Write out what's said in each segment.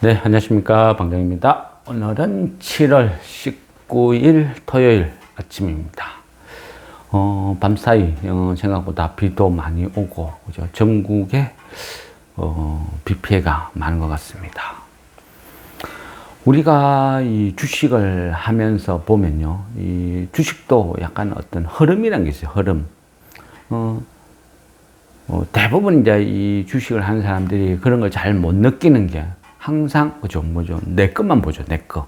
네, 안녕하십니까. 방정입니다. 오늘은 7월 19일 토요일 아침입니다. 밤사이 생각보다 비도 많이 오고, 그죠? 전국에 비 피해가 많은 것 같습니다. 우리가 이 주식을 하면서 보면요, 이 주식도 약간 어떤 흐름이라는 게 있어요. 흐름. 대부분 이제 이 주식을 하는 사람들이 그런 걸 잘 못 느끼는 게 항상, 그죠, 내 것만 보죠, 내 거.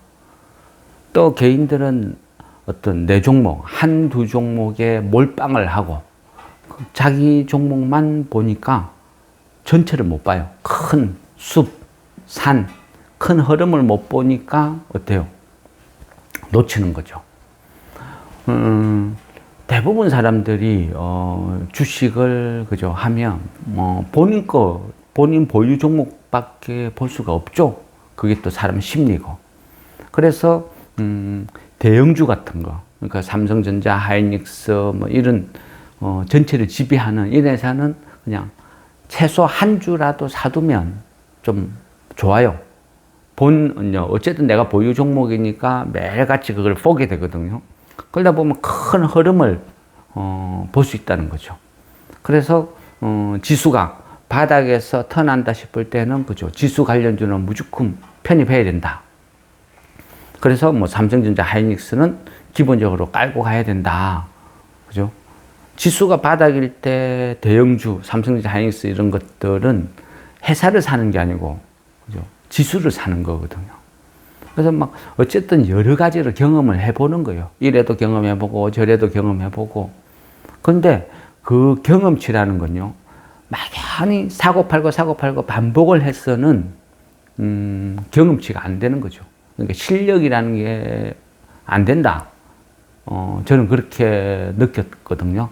또 개인들은 어떤 내 종목, 한두 종목에 몰빵을 하고 자기 종목만 보니까 전체를 못 봐요. 큰 숲, 산, 큰 흐름을 못 보니까 어때요? 놓치는 거죠. 대부분 사람들이 주식을 그죠 하면 본인 보유 종목밖에 볼 수가 없죠. 그게 또 사람 심리고. 그래서 대형주 같은 거, 그러니까 삼성전자, 하이닉스 뭐 이런 전체를 지배하는 이런 회사는 그냥 최소 한 주라도 사두면 좀 좋아요. 어쨌든 내가 보유 종목이니까 매일같이 그걸 보게 되거든요. 그러다 보면 큰 흐름을 볼 수 있다는 거죠. 그래서 지수가 바닥에서 턴한다 싶을 때는 그죠, 지수 관련주는 무조건 편입해야 된다. 그래서 뭐 삼성전자, 하이닉스는 기본적으로 깔고 가야 된다. 그죠? 지수가 바닥일 때 대형주, 삼성전자, 하이닉스 이런 것들은 회사를 사는 게 아니고 그죠, 지수를 사는 거거든요. 그래서 막 어쨌든 여러 가지를 경험을 해보는 거예요. 이래도 경험해보고 저래도 경험해보고. 근데 그 경험치라는 건요, 막연히 사고 팔고 반복을 해서는 경험치가 안 되는 거죠. 그러니까 실력이라는 게 안 된다. 저는 그렇게 느꼈거든요.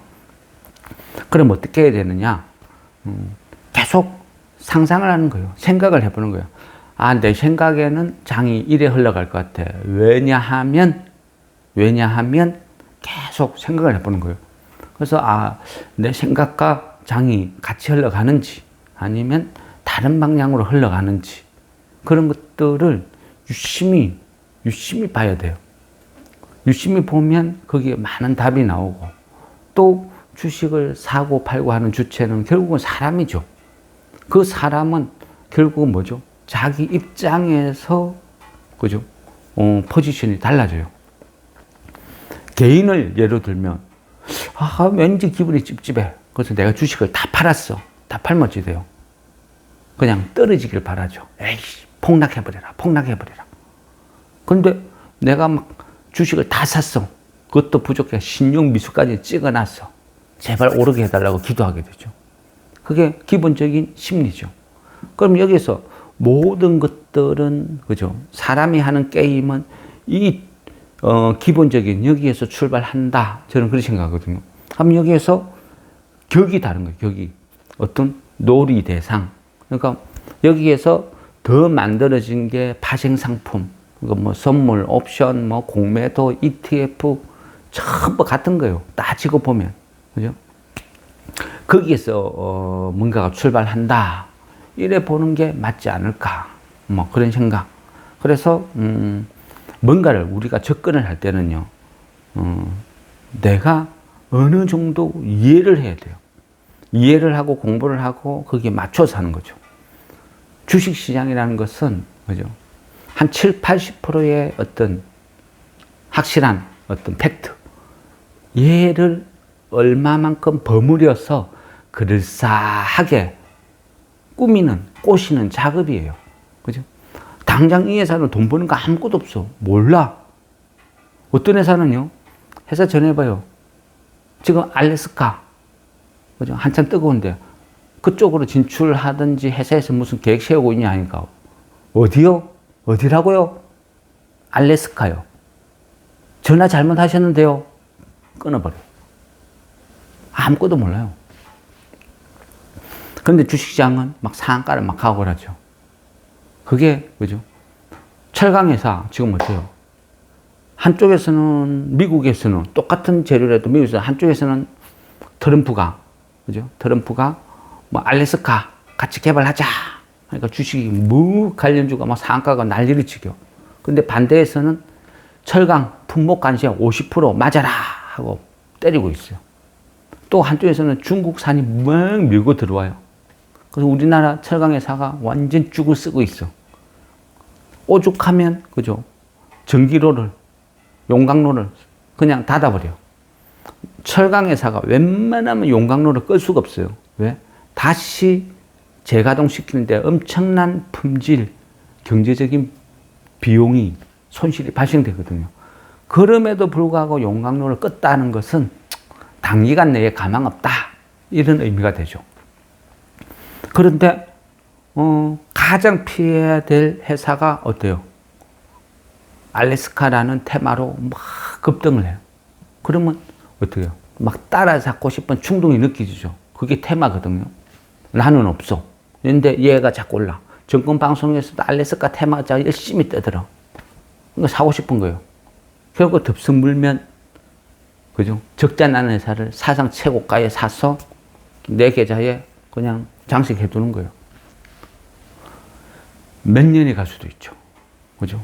그럼 어떻게 해야 되느냐? 계속 상상을 하는 거예요. 생각을 해보는 거예요. 아, 내 생각에는 장이 이래 흘러갈 것 같아. 왜냐하면 계속 생각을 해보는 거예요. 그래서 내 생각과 장이 같이 흘러가는지 아니면 다른 방향으로 흘러가는지 그런 것들을 유심히 봐야 돼요. 유심히 보면 거기에 많은 답이 나오고, 또 주식을 사고 팔고 하는 주체는 결국은 사람이죠. 그 사람은 결국은 뭐죠? 자기 입장에서 그죠? 포지션이 달라져요. 개인을 예로 들면 왠지 기분이 찝찝해. 그래서 내가 주식을 다 팔았어. 다 팔면 어찌 돼요? 그냥 떨어지길 바라죠. 에이씨, 폭락해버려라. 근데 내가 막 주식을 다 샀어. 그것도 부족해. 신용미수까지 찍어놨어. 제발 오르게 해달라고 기도하게 되죠. 그게 기본적인 심리죠. 그럼 여기서 모든 것들은 그죠, 사람이 하는 게임은 이 기본적인 여기에서 출발한다. 저는 그렇게 생각하거든요. 그럼 여기에서 격이 다른 거예요. 격이 어떤 놀이 대상. 그러니까 여기에서 더 만들어진 게 파생 상품. 그러니까 뭐 선물, 옵션, 뭐 공매도, ETF 전부 같은 거예요. 따지고 보면, 그죠? 거기에서 뭔가가 출발한다. 이래 보는 게 맞지 않을까. 뭐 그런 생각. 그래서 뭔가를 우리가 접근을 할 때는요, 내가 어느 정도 이해를 해야 돼요. 이해를 하고 공부를 하고 거기에 맞춰서 하는 거죠. 주식시장이라는 것은 그죠, 한 7, 80%의 어떤 확실한 어떤 팩트, 얘를 얼마만큼 버무려서 그럴싸하게 꼬시는 작업이에요. 그죠? 당장 이 회사는 돈 버는 거 아무것도 없어. 몰라. 어떤 회사는요, 회사 전해봐요. 지금 알래스카, 그죠? 한참 뜨거운데, 그쪽으로 진출하든지 회사에서 무슨 계획 세우고 있냐 하니까, 어디요? 어디라고요? 알래스카요. 전화 잘못하셨는데요. 끊어버려. 아무것도 몰라요. 그런데 주식시장은 막 상한가를 막 하고 그러죠. 그게, 그죠? 철강회사, 지금 어때요? 한쪽에서는, 미국에서는 똑같은 재료라도 미국에서 한쪽에서는 트럼프가, 그죠? 트럼프가 뭐 알래스카 같이 개발하자. 그러니까 주식이 뭐 관련주가 막 상한가가 난리를 치죠. 근데 반대에서는 철강, 품목 관세 50% 맞아라 하고 때리고 있어요. 또 한쪽에서는 중국산이 막 밀고 들어와요. 그래서 우리나라 철강 회사가 완전 죽을 쓰고 있어. 오죽하면 그죠? 전기로를, 용광로를 그냥 닫아버려. 철강 회사가 웬만하면 용광로를 끌 수가 없어요. 왜? 다시 재가동시키는데 엄청난 품질, 경제적인 비용이 손실이 발생되거든요. 그럼에도 불구하고 용광로를 껐다는 것은 단기간 내에 가망 없다. 이런 의미가 되죠. 그런데 가장 피해야 될 회사가 어때요? 알래스카라는 테마로 막 급등을 해요. 그러면 어떻게 해요? 막 따라 잡고 싶은 충동이 느껴지죠. 그게 테마거든요. 나는 없어. 근데 얘가 자꾸 올라. 정권방송에서도 알래스카 테마가 열심히 떠들어. 이거 사고 싶은 거예요. 결국 덥석 물면, 그죠? 적자 나는 회사를 사상 최고가에 사서 내 계좌에 그냥 장식해 두는 거예요. 몇 년이 갈 수도 있죠. 그죠?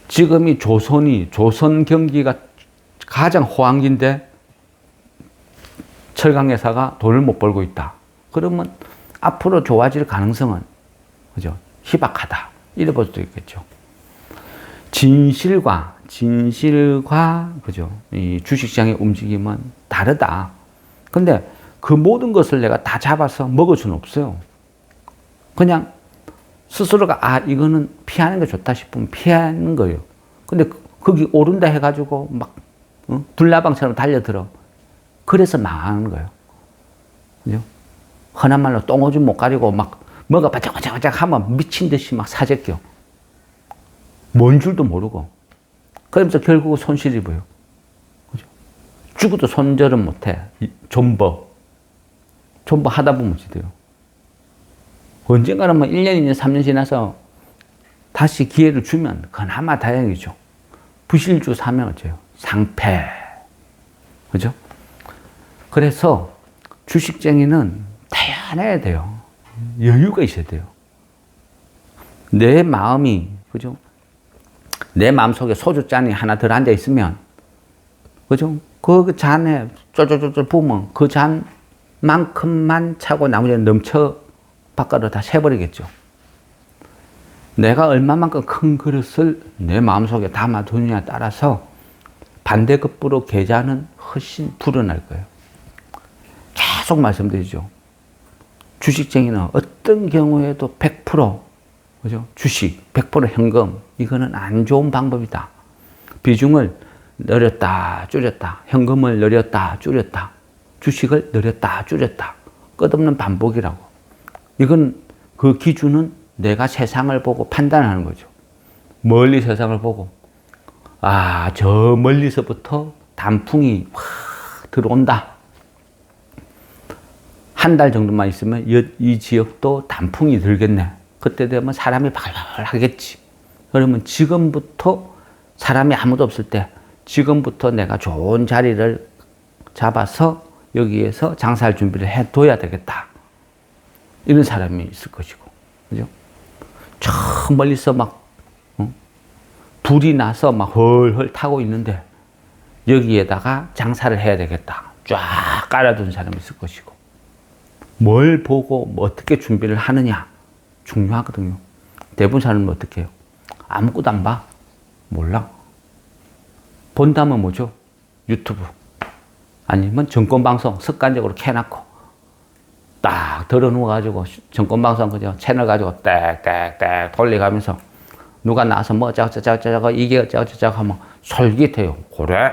지금이 조선 경기가 가장 호황기인데 철강회사가 돈을 못 벌고 있다. 그러면 앞으로 좋아질 가능성은, 그죠? 희박하다. 이래 볼 수도 있겠죠. 진실과, 그죠? 이 주식시장의 움직임은 다르다. 근데 그 모든 것을 내가 다 잡아서 먹을 수는 없어요. 그냥 스스로가, 이거는 피하는 게 좋다 싶으면 피하는 거예요. 근데 거기 오른다 해가지고 막, 불나방처럼 달려들어. 그래서 망하는 거예요. 그죠? 흔한 말로 똥오줌 못 가리고 막 뭐가 바짝바짝 하면 미친 듯이 막 사재껴. 뭔 줄도 모르고. 그러면서 결국 손실 입어요. 그죠? 죽어도 손절은 못 해. 존버 하다 보면 지돼요. 언젠가는 뭐 1년, 2년, 3년 지나서 다시 기회를 주면 그나마 다행이죠. 부실주 사면 어째요? 상패. 그죠? 그래서 주식쟁이는 태연해야 돼요. 여유가 있어야 돼요. 내 마음이, 그죠? 내 마음속에 소주잔이 하나 덜 앉아 있으면, 그죠? 그 잔에 쫄쫄쫄쫄 부으면 그 잔만큼만 차고 나머지는 넘쳐 바깥으로 다 새버리겠죠. 내가 얼마만큼 큰 그릇을 내 마음속에 담아두느냐에 따라서 반대급부로 계좌는 훨씬 불어날 거예요. 계속 말씀드리죠. 주식쟁이는 어떤 경우에도 100%, 그죠? 주식, 100% 현금. 이거는 안 좋은 방법이다. 비중을 늘렸다, 줄였다. 현금을 늘렸다, 줄였다. 주식을 늘렸다, 줄였다. 끝없는 반복이라고. 이건 그 기준은 내가 세상을 보고 판단하는 거죠. 멀리 세상을 보고, 저 멀리서부터 단풍이 확 들어온다. 한 달 정도만 있으면 이 지역도 단풍이 들겠네. 그때 되면 사람이 발발하겠지. 그러면 지금부터 사람이 아무도 없을 때 지금부터 내가 좋은 자리를 잡아서 여기에서 장사할 준비를 해둬야 되겠다. 이런 사람이 있을 것이고, 그죠? 저 멀리서 막 불이 나서 막 헐헐 타고 있는데 여기에다가 장사를 해야 되겠다. 쫙 깔아둔 사람이 있을 것이고, 뭘 보고 뭐 어떻게 준비를 하느냐 중요하거든요. 대부분 사람은 어떻게 해요? 아무것도 안 봐. 몰라. 본다면 뭐죠? 유튜브 아니면 정권방송 습관적으로 켜놓고 딱 들어누워가지고 정권방송 그죠? 채널 가지고 땡땡땡 돌려가면서 누가 나와서 뭐 어쩌고 이게 어쩌고 하면 솔깃해요. 그래?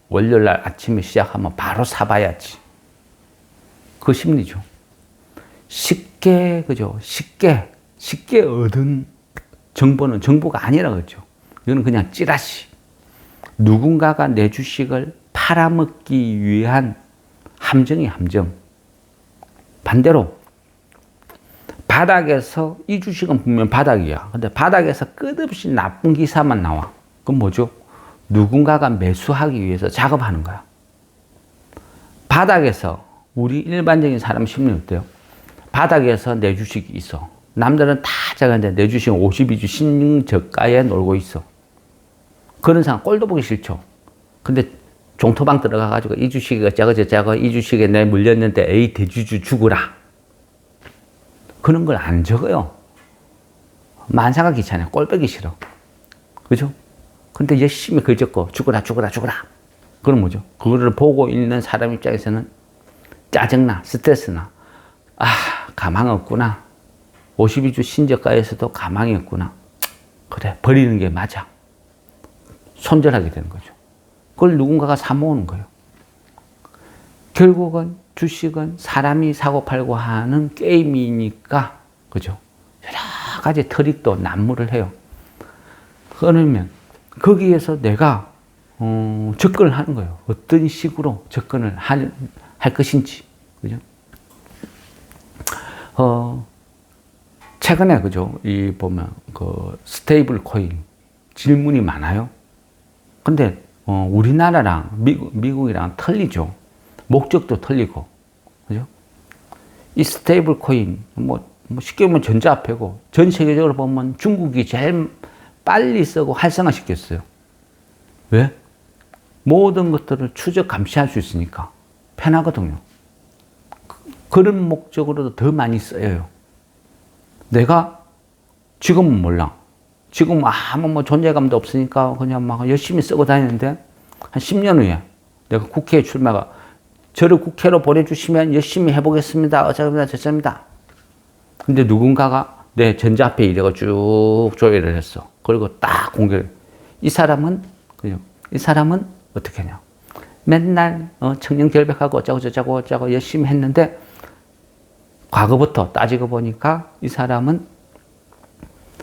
월요일날 아침에 시작하면 바로 사봐야지. 그 심리죠. 쉽게, 그죠? 쉽게 얻은 정보는 정보가 아니라 그죠? 이거는 그냥 찌라시. 누군가가 내 주식을 팔아먹기 위한 함정이 함정. 반대로 바닥에서 이 주식은 분명 바닥이야. 근데 바닥에서 끝없이 나쁜 기사만 나와. 그건 뭐죠? 누군가가 매수하기 위해서 작업하는 거야. 바닥에서 우리 일반적인 사람 심리 어때요? 바닥에서 내 주식이 있어. 남들은 다 자기한테 내 주식은 52주 신저가에 놀고 있어. 그런 사람 꼴도 보기 싫죠. 근데 종토방 들어가가지고 이 주식이 어쩌고 이 주식에 내 물렸는데 에이 대주주 죽으라. 그런 걸 안 적어요. 만사가 귀찮아요. 꼴 보기 싫어. 그죠? 근데 열심히 글 적고 죽어라. 그럼 뭐죠? 그거를 보고 있는 사람 입장에서는 짜증나, 스트레스나, 가망 없구나. 52주 신저가에서도 가망이 없구나. 그래, 버리는 게 맞아. 손절하게 되는 거죠. 그걸 누군가가 사모으는 거예요. 결국은 주식은 사람이 사고 팔고 하는 게임이니까, 그죠? 여러 가지 트릭도 난무를 해요. 그러면 거기에서 내가 접근을 하는 거예요. 어떤 식으로 접근을 할 것인지, 그죠? 최근에, 그죠? 이 보면, 스테이블 코인 질문이 많아요. 근데, 우리나라랑 미국이랑 틀리죠. 목적도 틀리고, 그죠? 이 스테이블 코인, 쉽게 보면 전자화폐고, 전 세계적으로 보면 중국이 제일 빨리 쓰고 활성화시켰어요. 왜? 모든 것들을 추적 감시할 수 있으니까 편하거든요. 그런 목적으로도 더 많이 쓰여요. 내가 지금은 몰라. 지금 아무 존재감도 없으니까 그냥 막 열심히 쓰고 다니는데 한 10년 후에 내가 국회에 출마가 저를 국회로 보내주시면 열심히 해보겠습니다. 어쩌습니다. 저쩌습니다. 근데 누군가가 내 전자화폐 이래가 쭉 조회를 했어. 그리고 딱 공개를. 이 사람은, 그죠? 이 사람은 어떻게 하냐. 맨날 청년 결백하고 어쩌고 열심히 했는데 과거부터 따지고 보니까 이 사람은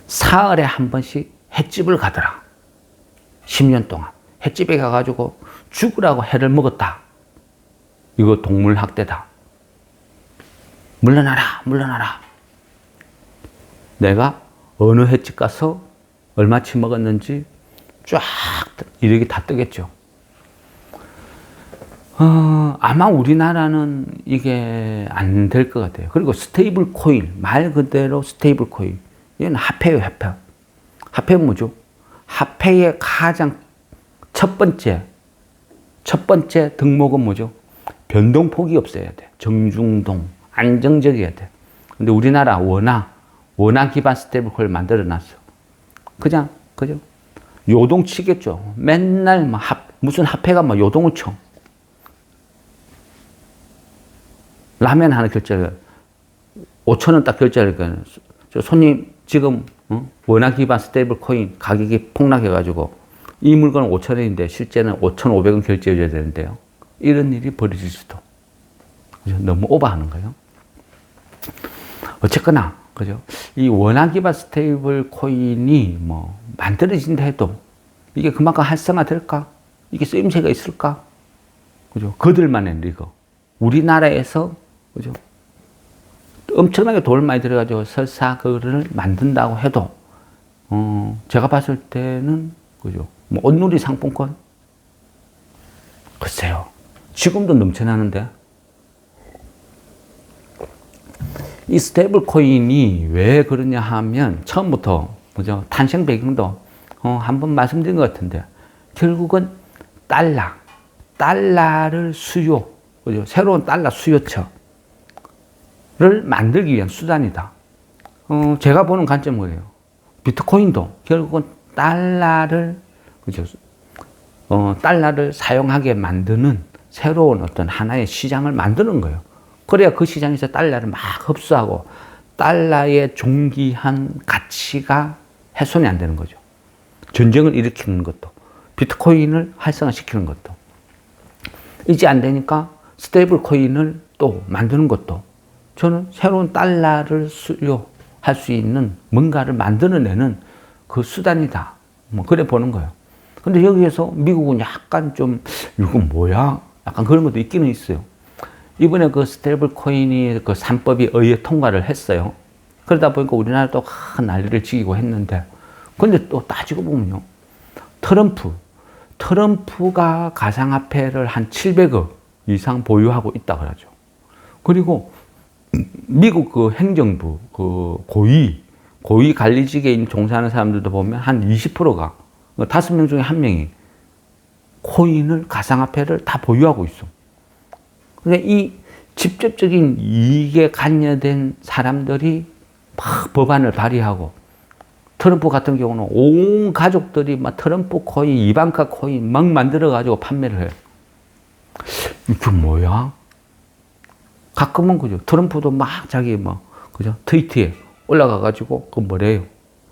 사흘에 한 번씩 횟집을 가더라. 10년 동안. 횟집에 가가지고 죽으라고 해를 먹었다. 이거 동물학대다. 물러나라. 내가 어느 횟집 가서 얼마치 먹었는지 쫙 이력이 다 뜨겠죠. 아마 우리나라는 이게 안 될 것 같아요. 그리고 스테이블 코인, 말 그대로 스테이블 코인. 얘는 화폐예요, 화폐. 화폐는 뭐죠? 화폐의 가장 첫 번째 덕목은 뭐죠? 변동폭이 없어야 돼. 정중동, 안정적이어야 돼. 근데 우리나라 원화 기반 스테이블 코인을 만들어 놨어. 그냥, 그죠? 요동치겠죠. 맨날 무슨 화폐가 요동을 쳐. 라면 하나 결제를 5,000원 딱 결제하니까 손님 지금 원화 기반 스테이블 코인 가격이 폭락해가지고 이 물건은 5,000원인데 실제는 5,500원 결제해줘야 되는데요. 이런 일이 벌어질 수도. 그죠? 너무 오버하는 거예요. 어쨌거나, 그죠? 이 원화 기반 스테이블 코인이 만들어진다 해도 이게 그만큼 활성화 될까? 이게 쓰임새가 있을까? 그죠? 그들만의 리거. 우리나라에서, 그죠? 엄청나게 돈을 많이 들여가지고 설사 그거를 만든다고 해도, 제가 봤을 때는, 그죠? 온누리 상품권? 글쎄요. 지금도 넘쳐나는데. 이 스테이블 코인이 왜 그러냐 하면, 처음부터, 그죠? 탄생 배경도, 한번 말씀드린 것 같은데, 결국은 달러를 수요, 그죠? 새로운 달러 수요처를 만들기 위한 수단이다. 제가 보는 관점은 뭐예요? 비트코인도 결국은 달러를, 그죠? 달러를 사용하게 만드는 새로운 어떤 하나의 시장을 만드는 거예요. 그래야 그 시장에서 달러를 막 흡수하고 달러의 존귀한 가치가 훼손이 안 되는 거죠. 전쟁을 일으키는 것도, 비트코인을 활성화시키는 것도. 이제 안 되니까 스테이블 코인을 또 만드는 것도 저는 새로운 달러를 수요할 수 있는 뭔가를 만들어내는 그 수단이다. 그래 보는 거예요. 근데 여기에서 미국은 약간 좀, 이건 뭐야? 약간 그런 것도 있기는 있어요. 이번에 그 스테이블 코인이 그 3법이 의회 통과를 했어요. 그러다 보니까 우리나라도 큰 난리를 지기고 했는데, 근데 또 따지고 보면요. 트럼프가 가상화폐를 한 700억 이상 보유하고 있다 그러죠. 그리고 미국 그 행정부, 그 고위 관리직에 종사하는 사람들도 보면 한 20%가, 5명 중에 1명이 코인을, 가상화폐를 다 보유하고 있어. 근데 이 직접적인 이익에 관여된 사람들이 막 법안을 발의하고, 트럼프 같은 경우는 온 가족들이 막 트럼프 코인, 이방카 코인 막 만들어가지고 판매를 해. 이게 뭐야? 가끔은 그죠. 트럼프도 막 자기 그죠. 트위터에 올라가가지고, 그 뭐래요?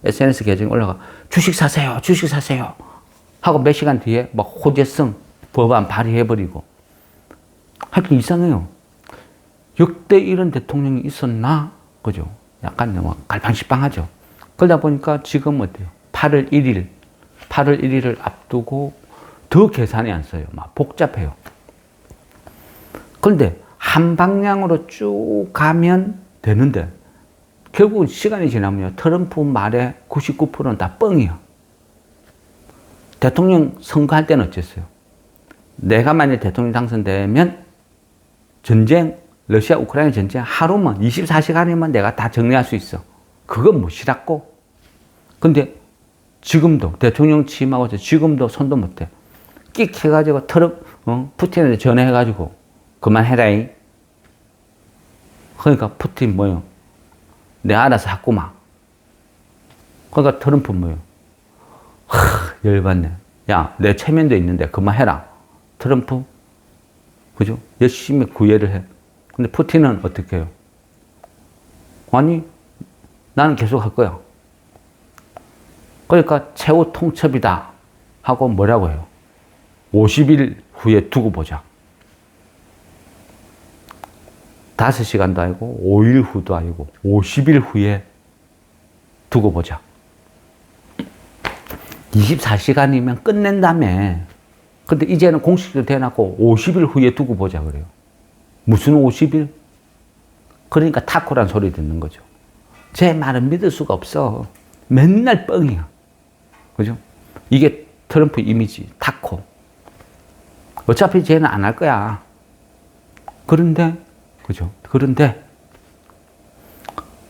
SNS 계정에 올라가. 주식 사세요. 주식 사세요. 하고 몇 시간 뒤에 막 호재성 법안 발의해버리고. 하여튼 이상해요. 역대 이런 대통령이 있었나? 그죠. 약간 갈팡질팡하죠. 그러다 보니까 지금 어때요? 8월 1일을 앞두고 더 계산이 안 써요. 막 복잡해요. 그런데 한 방향으로 쭉 가면 되는데 결국은 시간이 지나면요. 트럼프 말에 99%는 다 뻥이야. 대통령 선거할 때는 어땠어요? 내가 만약 대통령 당선되면 전쟁, 러시아 우크라이나 전쟁 하루만 24시간이면 내가 다 정리할 수 있어. 그건 못 싫었고. 근데 지금도 대통령 취임하고 지금도 손도 못 대. 끽 해가지고 푸틴한테 전화해가지고 그만해라잉. 그러니까 푸틴 뭐요? 내가 알아서 했구만. 그러니까 트럼프 뭐요? 열받네. 야, 내 체면도 있는데 그만해라. 트럼프, 그죠? 열심히 구애를 해. 근데 푸틴은 어떻게 해요? 아니, 나는 계속 할 거야. 그러니까 최후 통첩이다 하고 뭐라고 해요? 50일 후에 두고 보자. 5시간도 아니고 5일 후도 아니고 50일 후에 두고 보자. 24시간이면 끝낸다며. 근데 이제는 공식적으로 대놓고 50일 후에 두고 보자 그래요. 무슨 50일? 그러니까 타코란 소리 듣는 거죠. 제 말은 믿을 수가 없어. 맨날 뻥이야. 그죠? 이게 트럼프 이미지, 타코. 어차피 쟤는 안 할 거야. 그런데, 그죠? 그런데,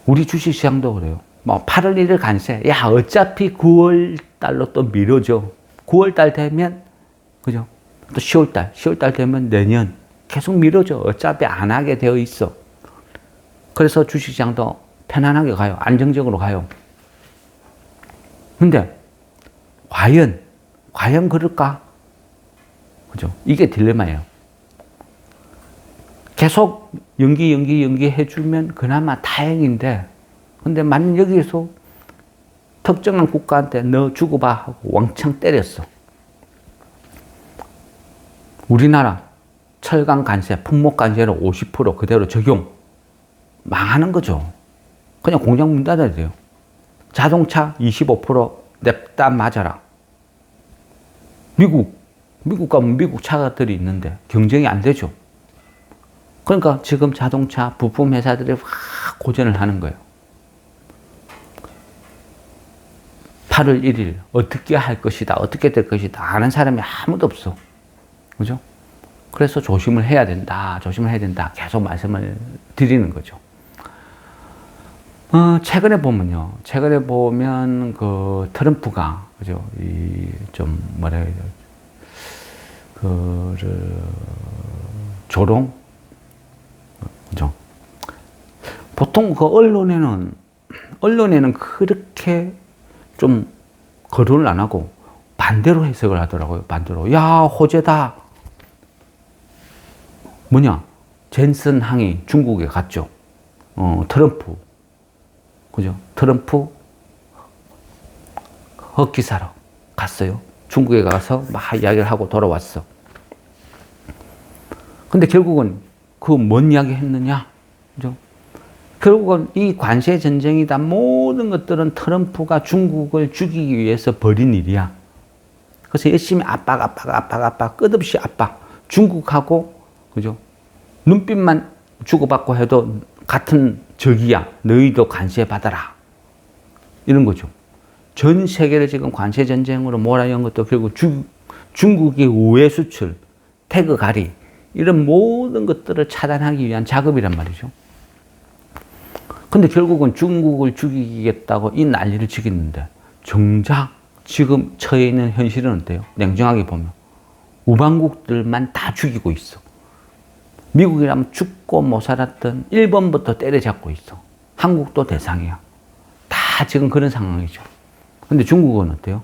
우리 주식시장도 그래요. 8월 1일 관세. 야, 어차피 9월 달로 또 미뤄져. 9월 달 되면, 그죠? 또 10월 달 되면 내년. 계속 미뤄져. 어차피 안 하게 되어 있어. 그래서 주식시장도 편안하게 가요. 안정적으로 가요. 근데, 과연 그럴까? 그죠? 이게 딜레마예요. 계속 연기 해주면 그나마 다행인데, 근데 만약 여기서 특정한 국가한테 너 주고 봐 하고 왕창 때렸어. 우리나라 철강 관세, 품목 관세로 50% 그대로 적용. 망하는 거죠. 그냥 공장 문 닫아야 돼요. 자동차 25% 냅다 맞아라. 미국 가면 미국 차들이 있는데 경쟁이 안 되죠. 그러니까 지금 자동차 부품 회사들이 확 고전을 하는 거예요. 8월 1일 어떻게 할 것이다, 어떻게 될 것이다 아는 사람이 아무도 없어. 그죠? 그래서 조심을 해야 된다, 계속 말씀을 드리는 거죠. 최근에 보면 그 트럼프가, 그죠? 좀 뭐라 해야 되죠? 조롱? 그죠? 보통 그 언론에는 그렇게 좀 거론을 안 하고 반대로 해석을 하더라고요. 반대로. 야, 호재다. 뭐냐? 젠슨 항이 중국에 갔죠. 트럼프. 그죠? 트럼프 헛기 사러 갔어요. 중국에 가서 막 이야기를 하고 돌아왔어. 근데 결국은 그 뭔 이야기 했느냐? 그죠? 결국은 이 관세 전쟁이다. 모든 것들은 트럼프가 중국을 죽이기 위해서 벌인 일이야. 그래서 열심히 압박, 끝없이 압박. 중국하고, 그죠? 눈빛만 주고받고 해도 같은 적이야. 너희도 관세 받아라. 이런 거죠. 전 세계를 지금 관세 전쟁으로 몰아연 것도 결국 중국의 우회 수출, 태그 가리, 이런 모든 것들을 차단하기 위한 작업이란 말이죠. 근데 결국은 중국을 죽이겠다고 이 난리를 치겠는데 정작 지금 처해 있는 현실은 어때요? 냉정하게 보면 우방국들만 다 죽이고 있어. 미국이라면 죽고 못 살았던 일본부터 때려잡고 있어. 한국도 대상이야. 다 지금 그런 상황이죠. 근데 중국은 어때요?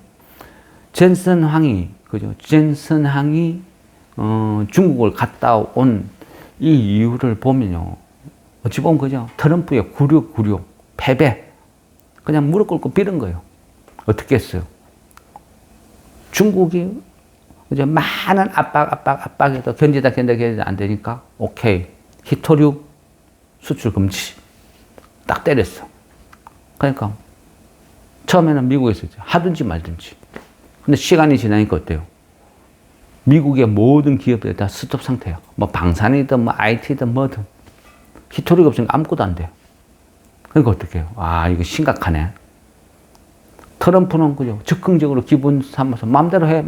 젠슨항이, 그죠? 젠슨항이, 중국을 갔다 온 이 이유를 보면요. 어찌 보면 그죠? 트럼프의 굴욕, 패배. 그냥 무릎 꿇고 빌은 거예요. 어떻게 했어요? 중국이 이제 많은 압박에도 견디다 안 되니까, 오케이. 히토류 수출 금지. 딱 때렸어. 그러니까, 처음에는 미국에서 하든지 말든지. 근데 시간이 지나니까 어때요? 미국의 모든 기업들이 다 스톱 상태야. 뭐 방산이든 뭐 IT든 뭐든. 히토리가 없으니까 아무것도 안 돼요. 그러니까 어떻게 해요? 아, 이거 심각하네. 트럼프는 그죠? 즉흥적으로 기분 삼아서 마음대로 해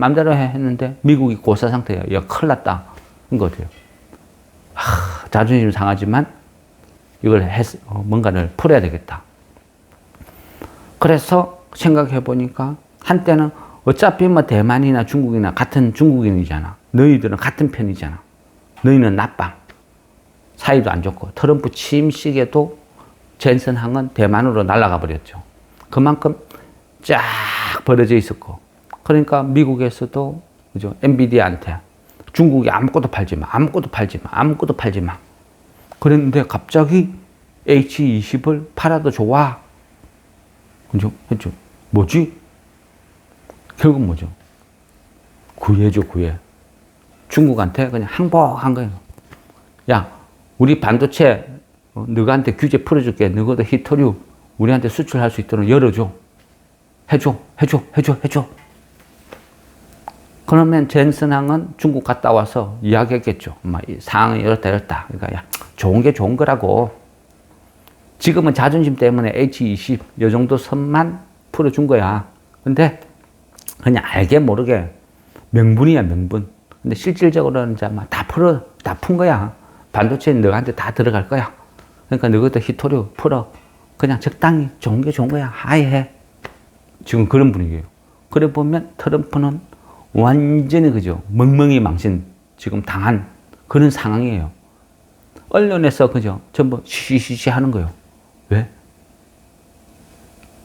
했는데 미국이 고사 상태야. 야, 큰일 났다. 그러니까 어떻게 해요? 자존심 상하지만 이걸 뭔가를 풀어야 되겠다. 그래서 생각해 보니까 한때는 어차피 뭐 대만이나 중국이나 같은 중국인이잖아. 너희들은 같은 편이잖아. 너희는 나빠. 사이도 안 좋고. 트럼프 취임 시기에도 젠슨항은 대만으로 날아가 버렸죠. 그만큼 쫙 벌어져 있었고. 그러니까 미국에서도 그죠? 엔비디아한테 중국이 아무것도 팔지 마. 그랬는데 갑자기 H20을 팔아도 좋아. 그죠? 했죠. 뭐지? 결국 뭐죠? 구애죠, 구애. 중국한테 그냥 항복한 거예요. 야, 우리 반도체, 너한테 규제 풀어줄게. 너희도 히토류 우리한테 수출할 수 있도록 열어줘. 해줘. 그러면 젠슨항은 중국 갔다 와서 이야기했겠죠. 상황이 이렇다. 그러니까, 야, 좋은 게 좋은 거라고. 지금은 자존심 때문에 H20, 요 정도 선만 풀어준 거야. 근데, 그냥 알게 모르게 명분이야, 명분. 근데 실질적으로는 이제 다 푼 거야. 반도체는 너한테 다 들어갈 거야. 그러니까 너희도 히토류 풀어. 그냥 적당히 좋은 게 좋은 거야. 하이해. 지금 그런 분위기예요. 그래 보면 트럼프는 완전히 그죠. 멍멍이 망신 지금 당한 그런 상황이에요. 언론에서 그죠. 전부 쉬쉬쉬 하는 거예요. 왜?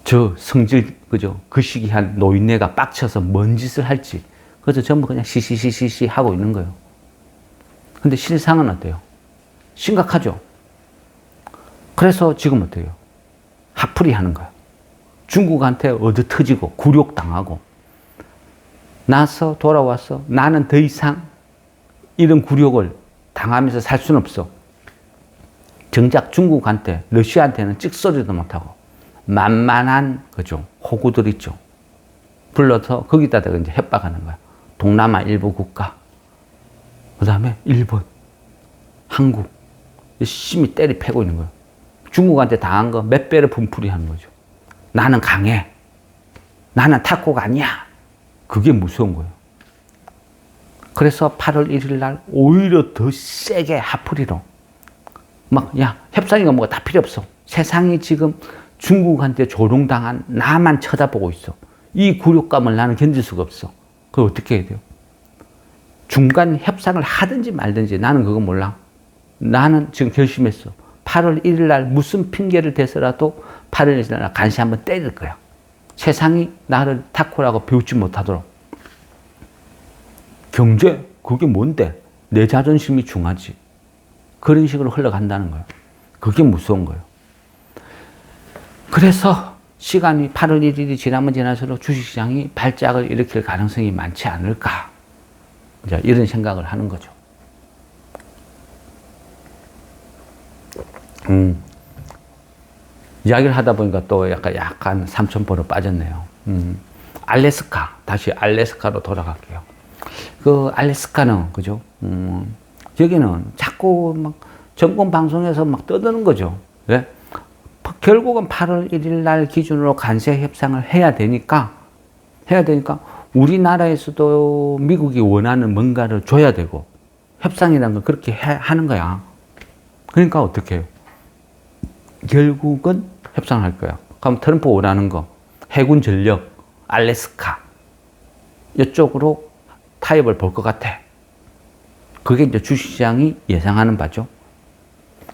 저 성질, 그죠? 그 시기한 노인네가 빡쳐서 뭔 짓을 할지. 그래서 전부 그냥 시시시시 하고 있는 거예요. 근데 실상은 어때요? 심각하죠? 그래서 지금 어때요? 화풀이 하는 거야. 중국한테 얻어 터지고, 굴욕당하고, 나서 돌아와서 나는 더 이상 이런 굴욕을 당하면서 살 수는 없어. 정작 중국한테, 러시아한테는 찍소리도 못하고, 만만한, 그죠? 호구들 있죠. 불러서 거기다가 이제 협박하는 거야. 동남아 일부 국가. 그 다음에 일본, 한국. 열심히 때리 패고 있는 거예요. 중국한테 당한 거 몇 배를 분풀이 하는 거죠. 나는 강해. 나는 타코가 아니야. 그게 무서운 거예요. 그래서 8월 1일 날 오히려 더 세게 화풀이로. 야, 협상이가 뭐가 다 필요 없어. 세상이 지금 중국한테 조롱당한 나만 쳐다보고 있어. 이 굴욕감을 나는 견딜 수가 없어. 그걸 어떻게 해야 돼요? 중간 협상을 하든지 말든지 나는 그거 몰라. 나는 지금 결심했어. 8월 1일 날 무슨 핑계를 대서라도 8월 1일 날 간시 한번 때릴 거야. 세상이 나를 타코라고 비웃지 못하도록. 경제? 그게 뭔데? 내 자존심이 중하지. 그런 식으로 흘러간다는 거예요. 그게 무서운 거예요. 그래서 시간이 8월 1일이 지나면 지날수록 주식시장이 발작을 일으킬 가능성이 많지 않을까. 이제 이런 생각을 하는 거죠. 이야기를 하다 보니까 또 약간 삼천포로 빠졌네요. 알래스카, 다시 알래스카로 돌아갈게요. 그 알래스카는, 그죠? 여기는 자꾸 막 정권 방송에서 막 떠드는 거죠. 왜? 결국은 8월 1일 날 기준으로 관세 협상을 해야 되니까 우리나라에서도 미국이 원하는 뭔가를 줘야 되고 협상이라는 걸 그렇게 하는 거야. 그러니까 어떻게 해요? 결국은 협상할 거야. 그럼 트럼프 원하는 거, 해군 전력, 알래스카, 이쪽으로 타협을 볼 것 같아. 그게 이제 주식시장이 예상하는 바죠.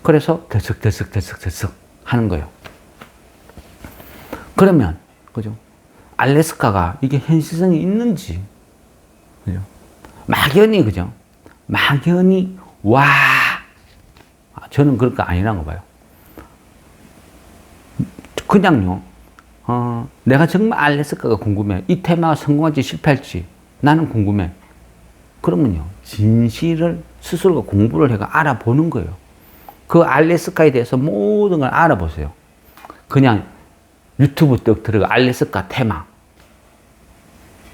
그래서 들썩 하는 거예요. 그러면, 그죠? 알래스카가 이게 현실성이 있는지, 그죠? 막연히, 그죠? 막연히, 와! 저는 그런 거 아니라고 봐요. 그냥요, 내가 정말 알래스카가 궁금해. 이 테마가 성공할지 실패할지 나는 궁금해. 그러면요, 진실을 스스로가 공부를 해가 알아보는 거예요. 그 알래스카에 대해서 모든 걸 알아보세요. 그냥 유튜브 떡 들어가 알래스카 테마.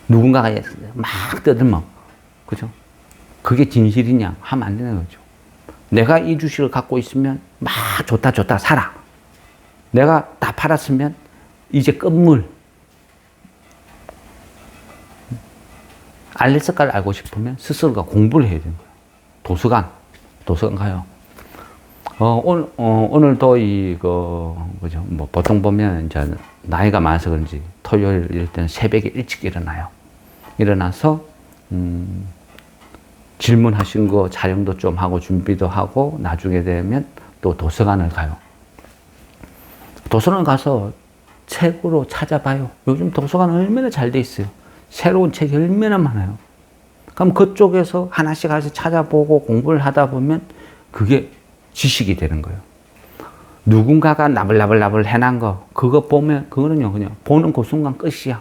누군가가 막 떠들면, 그죠? 그게 진실이냐 하면 안 되는 거죠. 내가 이 주식을 갖고 있으면 막 좋다 사라. 내가 다 팔았으면 이제 끝물. 알래스카를 알고 싶으면 스스로가 공부를 해야 되는 거예요. 도서관 가요. 오늘도 그죠? 뭐, 보통 보면, 이제, 나이가 많아서 그런지, 토요일 이럴 때는 새벽에 일찍 일어나요. 일어나서, 질문하신 거 촬영도 좀 하고, 준비도 하고, 나중에 되면 또 도서관을 가요. 도서관 가서 책으로 찾아봐요. 요즘 도서관 얼마나 잘 돼 있어요. 새로운 책이 얼마나 많아요. 그럼 그쪽에서 하나씩 찾아보고 공부를 하다 보면 그게 지식이 되는 거예요. 누군가가 나불나불 해놓은 거, 그거 보면, 그거는요, 그냥 보는 그 순간 끝이야.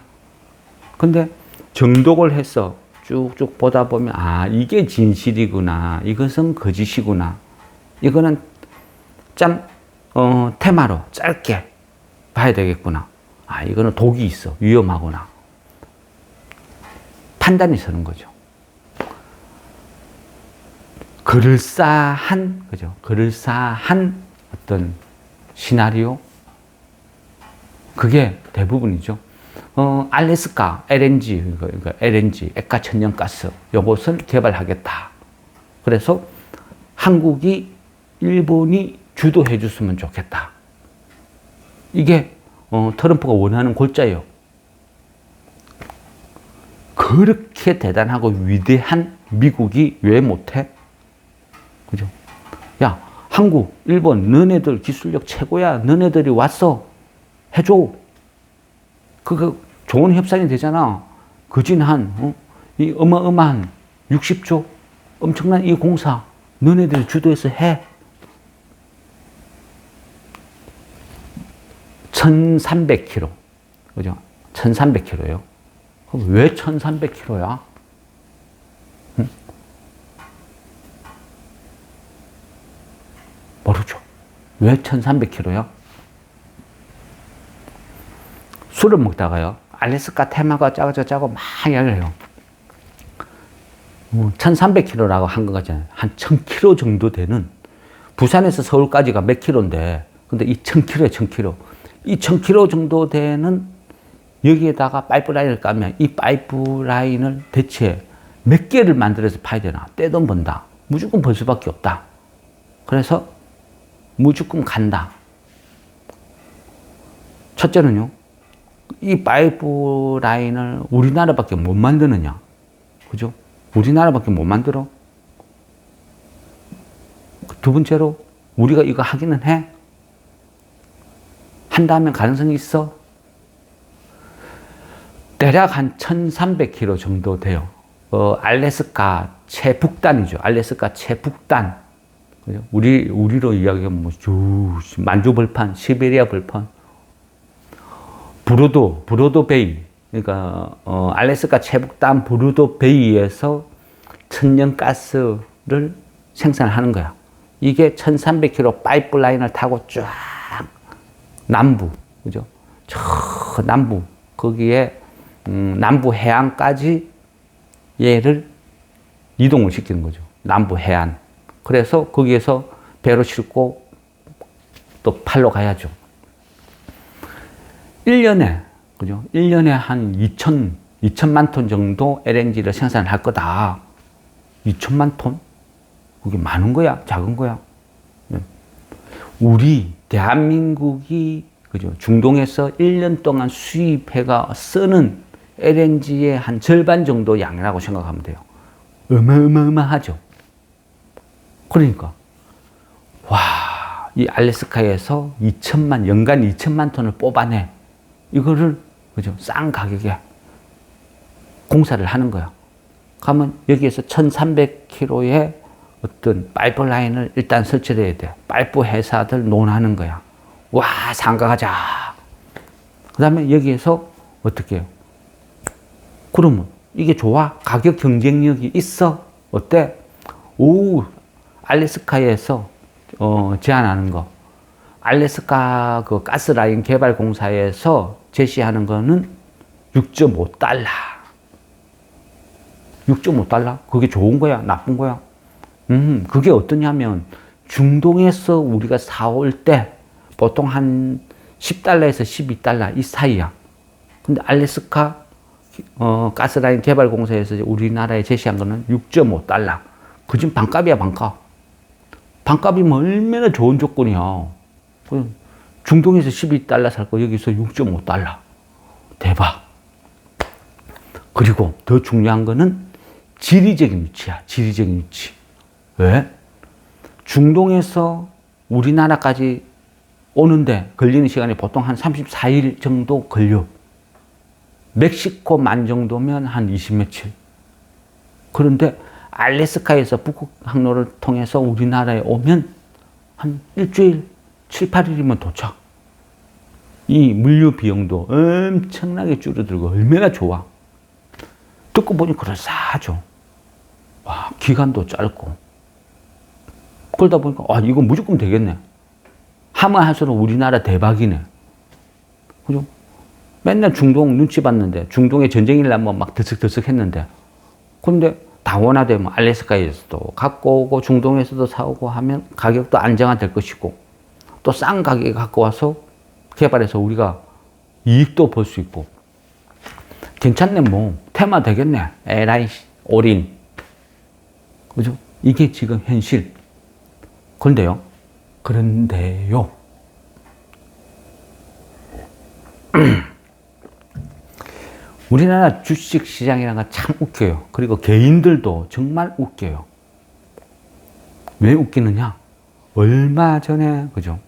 근데 정독을 해서 쭉쭉 보다 보면, 이게 진실이구나. 이것은 거짓이구나. 이거는 테마로 짧게 봐야 되겠구나. 이거는 독이 있어. 위험하구나. 판단이 서는 거죠. 그럴싸한, 그죠? 그럴싸한 어떤 시나리오? 그게 대부분이죠. 알래스카, LNG, 그러니까 LNG, 액화 천연가스, 요것을 개발하겠다. 그래서 한국이, 일본이 주도해 줬으면 좋겠다. 이게, 트럼프가 원하는 골자예요. 그렇게 대단하고 위대한 미국이 왜 못해? 그죠? 야, 한국, 일본, 너네들 기술력 최고야. 너네들이 왔어. 해줘. 그거 좋은 협상이 되잖아. 그진한, 이 어마어마한 60조 엄청난 이 공사 너네들이 주도해서 해. 1300km. 그죠? 1300km요. 왜 1300km야? 응? 모르죠. 왜 1300km야? 술을 먹다가요, 알래스카 테마가 짜고 막 이야기를 해요. 1300km라고 한 거 같잖아요. 한 1000km 정도 되는, 부산에서 서울까지가 몇 킬로인데, 근데 이 1000km에 1000km. 이 1000km 정도 되는 여기에다가 파이프라인을 까면 이 파이프라인을 대체 몇 개를 만들어서 파야 되나? 떼돈 번다. 무조건 벌 수밖에 없다. 그래서 무조건 간다. 첫째는요, 이 파이프라인을 우리나라밖에 못 만드느냐? 그죠? 우리나라밖에 못 만들어. 두 번째로, 우리가 이거 하기는 해. 한다면 가능성이 있어. 대략 한 1300km 정도 돼요. 알래스카 최북단이죠. 알래스카 최북단. 그죠? 우리로 이야기하면 만주벌판, 시베리아 벌판. 브로도 베이. 그러니까, 알래스카 최북단 브로도 베이에서 천연가스를 생산하는 거야. 이게 1300km 파이프라인을 타고 쫙 남부, 그죠? 저 남부, 거기에, 남부 해안까지 얘를 이동을 시키는 거죠. 남부 해안. 그래서 거기에서 배로 싣고 또 팔로 가야죠. 1년에, 그죠? 1년에 한 2천만 톤 정도 LNG를 생산할 거다. 2천만 톤? 그게 많은 거야? 작은 거야? 우리 대한민국이 그죠? 중동에서 1년 동안 수입해가 쓰는 LNG의 한 절반 정도 양이라고 생각하면 돼요. 어마어마하죠. 그러니까 와, 이 알래스카에서 연간 2천만 톤을 뽑아내. 이거를 그죠? 싼 가격에 공사를 하는 거야. 그러면 여기에서 1,300km의 어떤 파이프라인을 일단 설치를 해야 돼. 파이프 회사들 논하는 거야. 와, 상가가자. 그 다음에 여기에서 어떻게 해요? 그러면 이게 좋아? 가격 경쟁력이 있어? 어때? 오, 알래스카에서 제안하는 거. 알래스카 그 가스라인 개발 공사에서 제시하는 거는 6.5달러. 6.5달러? 그게 좋은 거야? 나쁜 거야? 그게 어떠냐면 중동에서 우리가 사올 때 보통 한 10달러에서 12달러 이 사이야. 근데 알래스카 가스라인 개발 공사에서 우리나라에 제시한 거는 6.5달러. 그 지금 반값이야, 반값. 반값이면 얼마나 좋은 조건이야. 중동에서 12달러 살 거 여기서 6.5달러. 대박. 그리고 더 중요한 거는 지리적인 위치야. 지리적인 위치. 왜? 중동에서 우리나라까지 오는데 걸리는 시간이 보통 한 34일 정도 걸려. 멕시코만 정도면 한 20며칠. 그런데 알래스카에서 북극 항로를 통해서 우리나라에 오면 한 일주일, 7, 8일이면 도착. 이 물류 비용도 엄청나게 줄어들고 얼마나 좋아. 듣고 보니 그럴싸하죠. 와, 기간도 짧고. 그러다 보니까 이거 무조건 되겠네. 하면 할수록 우리나라 대박이네. 그죠? 맨날 중동 눈치 봤는데, 중동에 전쟁이 나면 막 들썩들썩 했는데, 근데 다원화되면 알래스카에서도 갖고 오고, 중동에서도 사오고 하면 가격도 안정화될 것이고, 또 싼 가격에 갖고 와서 개발해서 우리가 이익도 볼 수 있고, 괜찮네, 뭐. 테마 되겠네. 에라이, 올인. 그죠? 이게 지금 현실. 그런데요. 우리나라 주식 시장이라는 건 참 웃겨요. 그리고 개인들도 정말 웃겨요. 왜 웃기느냐? 얼마 전에, 그죠?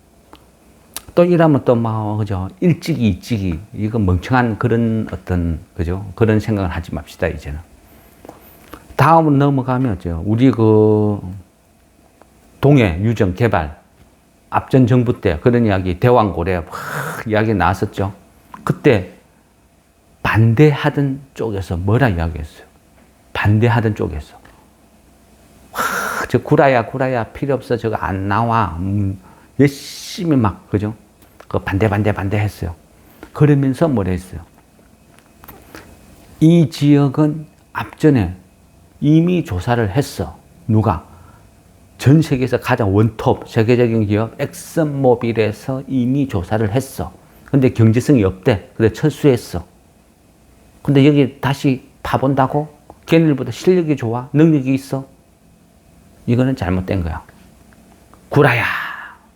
또 이러면 또 막, 그죠? 일찍이, 이거 멍청한 그런 어떤, 그죠? 그런 생각을 하지 맙시다, 이제는. 다음으로 넘어가면, 우리 동해 유정 개발, 앞전 정부 때 그런 이야기, 대왕고래, 이야기 나왔었죠. 그때 반대하던 쪽에서 뭐라 이야기했어요? 반대하던 쪽에서. 저 구라야, 필요 없어. 저거 안 나와. 열심히 막, 그죠? 그 반대 했어요. 그러면서 뭐라 했어요? 이 지역은 앞전에 이미 조사를 했어. 누가? 전 세계에서 가장 원톱 세계적인 기업 엑슨모빌에서 이미 조사를 했어. 근데 경제성이 없대. 그래 철수했어. 근데 여기 다시 파본다고? 걔네들보다 실력이 좋아? 능력이 있어? 이거는 잘못된 거야. 구라야.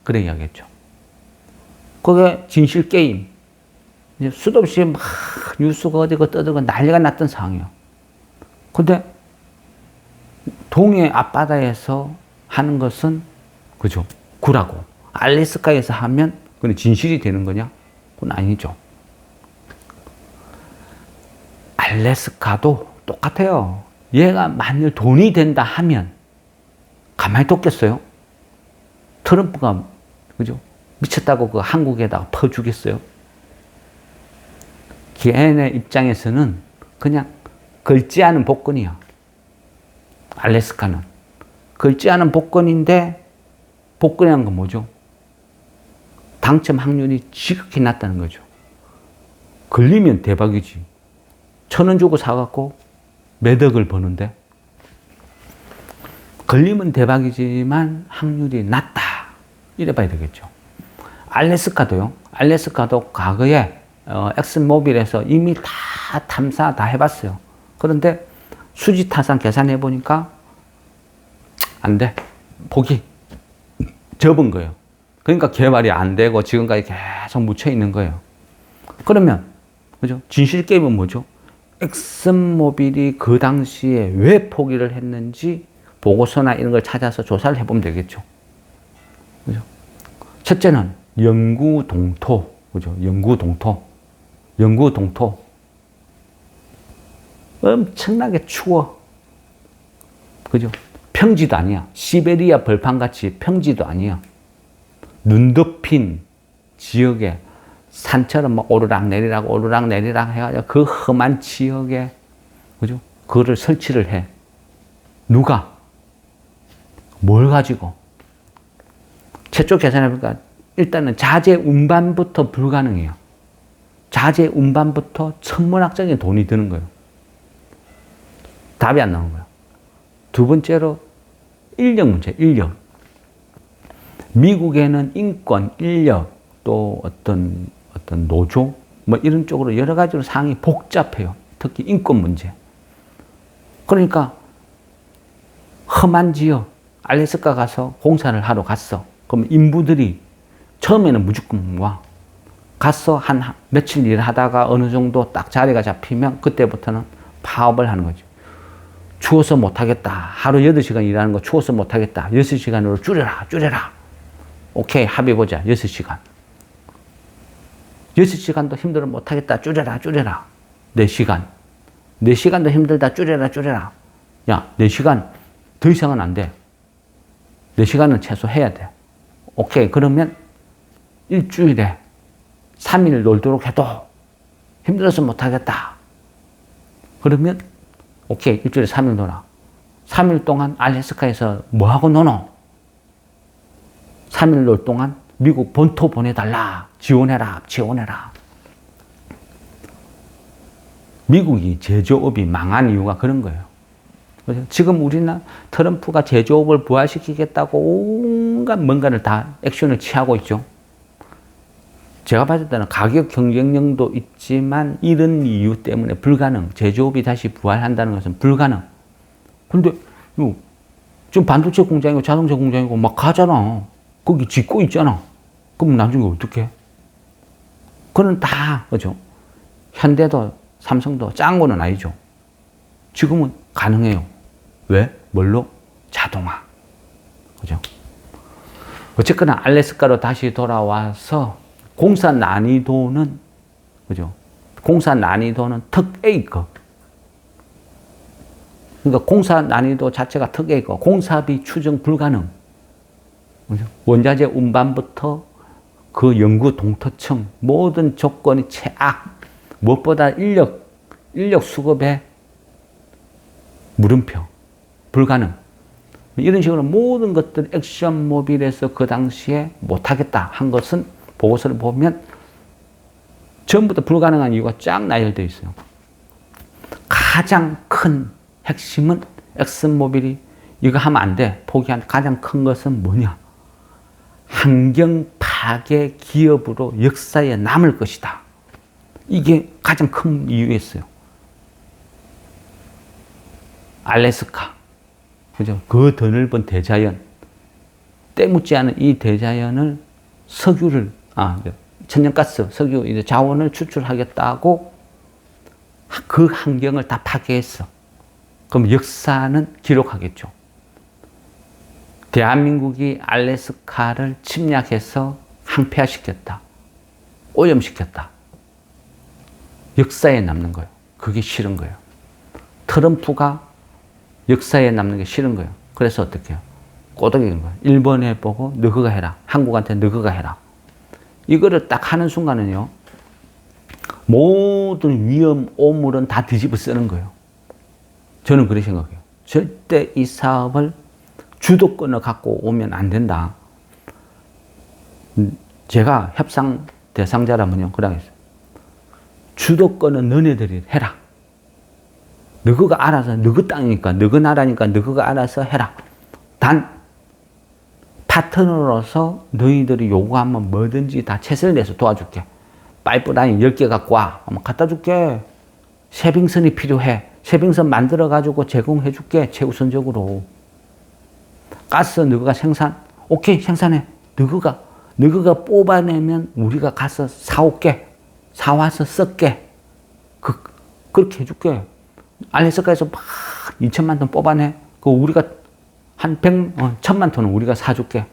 그래 이야기했죠. 그게 진실 게임. 수도 없이 막 뉴스가 어디가 떠들고 난리가 났던 상황이야. 근데 동해 앞바다에서 하는 것은 그죠? 구라고. 알래스카에서 하면 그건 진실이 되는 거냐? 그건 아니죠. 알래스카도 똑같아요. 얘가 만일 돈이 된다 하면 가만히 뒀겠어요? 트럼프가 그죠? 미쳤다고 그 한국에다가 퍼주겠어요? 걔네 입장에서는 그냥 걸지 않은 복권이야. 알래스카는. 걸지 않은 복권인데, 복권이라는 건 뭐죠? 당첨 확률이 지극히 낮다는 거죠. 걸리면 대박이지. 1,000원 주고 사갖고 몇 억을 버는데, 걸리면 대박이지만 확률이 낮다. 이래 봐야 되겠죠. 알래스카도요. 알래스카도 과거에 엑슨모빌에서 이미 다 탐사 다 해봤어요. 그런데 수지타산 계산해 보니까 안 돼. 포기. 접은 거예요. 그러니까 개발이 안 되고 지금까지 계속 묻혀 있는 거예요. 그러면, 그죠? 진실 게임은 뭐죠? 엑슨모빌이 그 당시에 왜 포기를 했는지 보고서나 이런 걸 찾아서 조사를 해보면 되겠죠. 그죠? 첫째는 영구 동토, 그죠? 영구 동토. 영구 동토. 엄청나게 추워. 그죠? 평지도 아니야. 시베리아 벌판같이 평지도 아니야. 눈 덮인 지역에 산처럼 막 오르락 내리락 해가지고 그 험한 지역에, 그죠? 그거를 설치를 해. 누가? 뭘 가지고? 최초 계산해보니까 일단은 자재 운반부터 불가능해요. 자재 운반부터 천문학적인 돈이 드는 거예요. 답이 안 나오는 거예요. 두 번째로 인력 문제, 인력. 미국에는 인권, 인력, 또 어떤 노조, 뭐 이런 쪽으로 여러 가지로 상황이 복잡해요. 특히 인권 문제. 그러니까 험한 지역, 알래스카 가서 공사를 하러 갔어. 그럼 인부들이 처음에는 무조건 와. 가서 한 며칠 일하다가 어느 정도 딱 자리가 잡히면 그때부터는 파업을 하는 거죠. 추워서 못하겠다. 하루 8시간 일하는 거 추워서 못하겠다. 6시간으로 줄여라. 오케이, 합의 보자. 6시간. 6시간도 힘들어 못하겠다. 줄여라. 4시간. 4시간도 힘들다. 줄여라. 야, 4시간 더 이상은 안 돼. 4시간은 최소 해야 돼. 오케이, 그러면 일주일에 3일 놀도록 해도 힘들어서 못하겠다. 그러면 오케이, 일주일에 3일 놀아. 3일 동안 알래스카에서 뭐하고 노노? 3일 놀 동안 미국 본토 보내달라. 지원해라. 미국이 제조업이 망한 이유가 그런 거예요. 그렇죠? 지금 우리나라 트럼프가 제조업을 부활시키겠다고 온갖 뭔가를 다 액션을 취하고 있죠. 제가 봤을 때는 가격 경쟁력도 있지만 이런 이유 때문에 불가능. 제조업이 다시 부활한다는 것은 불가능. 근데 지금 반도체 공장이고 자동차 공장이고 막 가잖아. 거기 짓고 있잖아. 그럼 나중에 어떡해? 그건 다, 그죠? 현대도 삼성도 짠 거는 아니죠. 지금은 가능해요. 왜? 뭘로? 자동화. 그죠? 어쨌거나 알래스카로 다시 돌아와서 공사 난이도는, 그죠? 공사 난이도는 특 A급. 그러니까 공사 난이도 자체가 특 A급. 공사비 추정 불가능. 그죠? 원자재 운반부터 그 연구 동토층 모든 조건이 최악. 무엇보다 인력 수급에 물음표. 불가능. 이런 식으로 모든 것들 엑션모빌에서 그 당시에 못하겠다 한 것은 보고서를 보면 전부 다 불가능한 이유가 쫙 나열되어 있어요. 가장 큰 핵심은 엑슨모빌이 이거 하면 안 돼. 포기한 가장 큰 것은 뭐냐? 환경 파괴 기업으로 역사에 남을 것이다. 이게 가장 큰 이유였어요. 알래스카. 그죠? 그 드넓은 대자연. 때묻지 않은 이 대자연을 천연가스, 석유, 이제 자원을 추출하겠다고 그 환경을 다 파괴했어. 그럼 역사는 기록하겠죠. 대한민국이 알래스카를 침략해서 항폐화시켰다. 오염시켰다. 역사에 남는 거예요. 그게 싫은 거예요. 트럼프가 역사에 남는 게 싫은 거예요. 그래서 어떻게 해요? 꼬드기는 거예요. 일본에 보고 너 그거 해라. 한국한테 너 그거 해라. 이거를 딱 하는 순간은요. 모든 위험, 오물은 다 뒤집어 쓰는 거예요. 저는 그렇게 생각해요. 절대 이 사업을 주도권을 갖고 오면 안 된다. 제가 협상 대상자라면요. 그러고 있어요. 주도권은 너네들이 해라. 너 그거 알아서, 너 그 땅이니까, 너 그 나라니까, 너 그거 알아서 해라. 단, 파트너로서 너희들이 요구하면 뭐든지 다 최선을 내서 도와줄게. 파이프라인 10개 갖고 와. 한번 갖다 줄게. 쉐빙선이 필요해. 쉐빙선 만들어가지고 제공해 줄게. 최우선적으로. 가스 너가 생산? 오케이, 생산해. 너가 너희가 뽑아내면 우리가 가서 사올게. 사와서 쓸게. 그렇게 해줄게. 알래스카에서 막 2천만 톤 뽑아내. 그 우리가 한 1,000만 톤은 우리가 사줄게.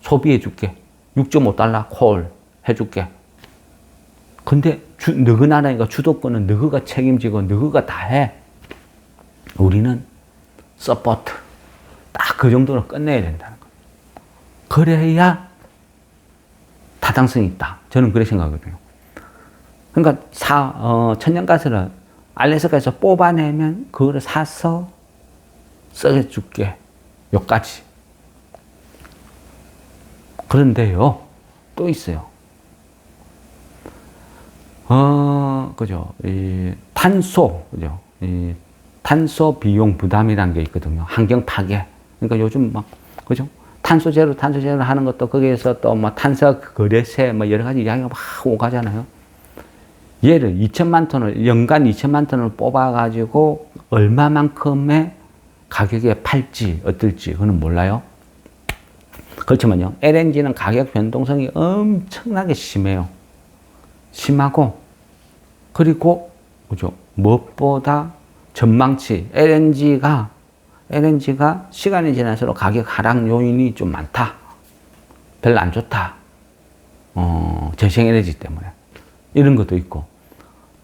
소비해줄게. 6.5달러 콜 해줄게. 근데 너희 나라니까 주도권은 너희가 책임지고 너희가 다 해. 우리는 서포트. 딱 그 정도로 끝내야 된다는 거예요. 그래야 타당성이 있다. 저는 그렇게 생각하거든요. 그러니까 천연가스를 알래스카에서 뽑아내면 그거를 사서 써줄게. 여기까지. 그런데요, 또 있어요. 그죠. 그죠. 탄소 비용 부담이라는 게 있거든요. 환경 파괴. 그러니까 요즘 막, 그죠. 탄소 제로 하는 것도 거기에서 또 뭐 탄소 거래세 뭐 여러 가지 이야기가 막 오가잖아요. 얘를 2천만 톤을, 연간 2천만 톤을 뽑아가지고 얼마만큼의 가격에 팔지, 어떨지, 그건 몰라요. 그렇지만요, LNG는 가격 변동성이 엄청나게 심해요. 심하고, 그리고, 그죠, 무엇보다 전망치, LNG가 시간이 지날수록 가격 하락 요인이 좀 많다. 별로 안 좋다. 재생에너지 때문에. 이런 것도 있고.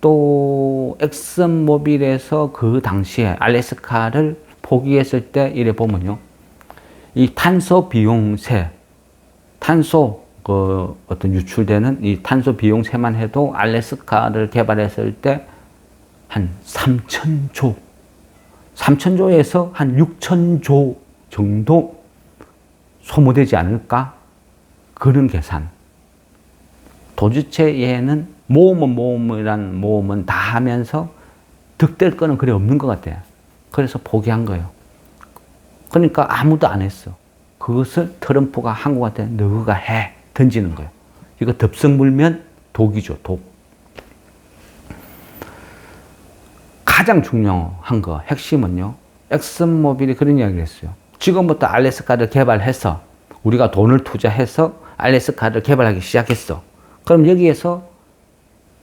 또, 엑슨모빌에서 그 당시에 알래스카를 포기했을 때 이래 보면요. 이 탄소 비용세, 어떤 유출되는 이 탄소 비용세만 해도 알래스카를 개발했을 때 한 3천조에서 한 6천조 정도 소모되지 않을까? 그런 계산. 도대체 얘는 모험은 다 하면서 득될 거는 그래 없는 것 같아요. 그래서 포기한 거예요. 그러니까 아무도 안 했어. 그것을 트럼프가 한국한테 너가 해. 던지는 거예요. 이거 덥석 물면 독이죠, 독. 가장 중요한 거, 핵심은요. 엑슨모빌이 그런 이야기를 했어요. 지금부터 알래스카를 개발해서 우리가 돈을 투자해서 알래스카를 개발하기 시작했어. 그럼 여기에서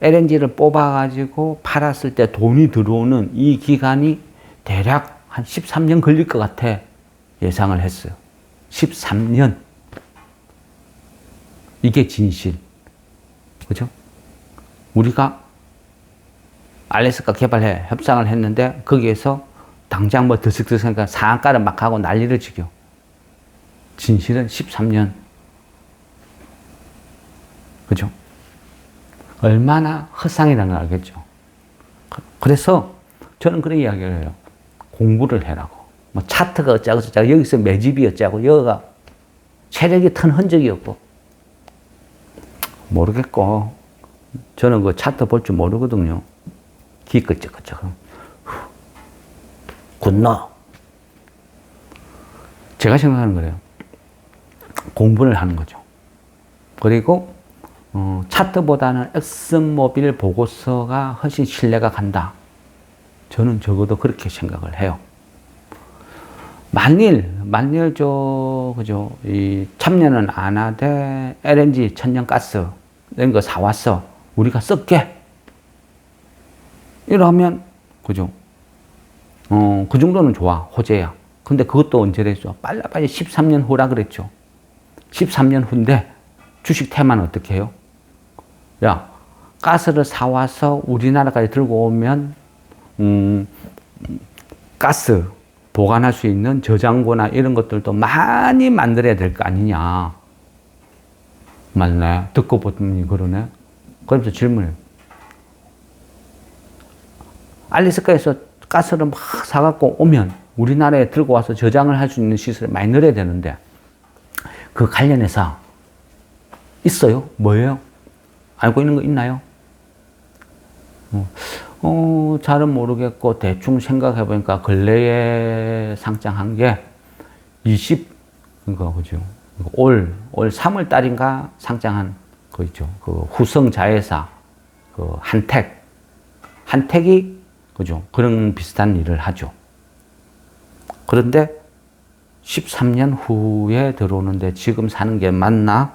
LNG를 뽑아가지고 팔았을 때 돈이 들어오는 이 기간이 대략 한 13년 걸릴 것 같아 예상을 했어요. 13년. 이게 진실. 그죠? 우리가 알래스카 개발해 협상을 했는데 거기에서 당장 뭐 드득드득하니까 상한가를 막 하고 난리를 치죠. 진실은 13년. 그죠? 얼마나 허상이라는 걸 알겠죠. 그래서 저는 그런 이야기를 해요. 공부를 해라고. 뭐 차트가 어쩌고 저쩌고 여기서 매집이 어쩌고 여기가 체력이 튼 흔적이 없고 모르겠고 저는 그 차트 볼 줄 모르거든요. 기껏쩍쩍 굿노. 제가 생각하는 거예요. 공부를 하는 거죠. 그리고 차트보다는 엑슨모빌 보고서가 훨씬 신뢰가 간다. 저는 적어도 그렇게 생각을 해요. 만일 그죠, 이 참여는 안 하되 LNG 천연가스 이런 거 사왔어. 우리가 쓸게. 이러면 그죠. 그 정도는 좋아. 호재야. 근데 그것도 언제랬죠? 빨리 13년 후라 그랬죠. 13년 후인데 주식 테마는 어떻게 해요? 야, 가스를 사와서 우리나라까지 들고 오면 가스 보관할 수 있는 저장고나 이런 것들도 많이 만들어야 될 거 아니냐. 맞네. 듣고 보더니 그러네. 그러면서 질문해요. 알래스카에서 가스를 막 사갖고 오면 우리나라에 들고 와서 저장을 할 수 있는 시설이 많이 늘어야 되는데 그 관련해서 있어요? 뭐예요? 알고 있는 거 있나요? 잘은 모르겠고 대충 생각해 보니까 근래에 상장한 게 그죠? 올 3월 달인가 상장한 거 있죠. 그 후성 자회사 그 한택이 그죠? 그런 비슷한 일을 하죠. 그런데 13년 후에 들어오는데 지금 사는 게 맞나?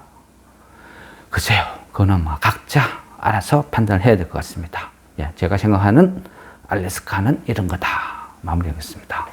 글쎄요. 그거는 뭐 각자 알아서 판단을 해야 될 것 같습니다. 예, 제가 생각하는 알래스카는 이런 거다. 마무리하겠습니다.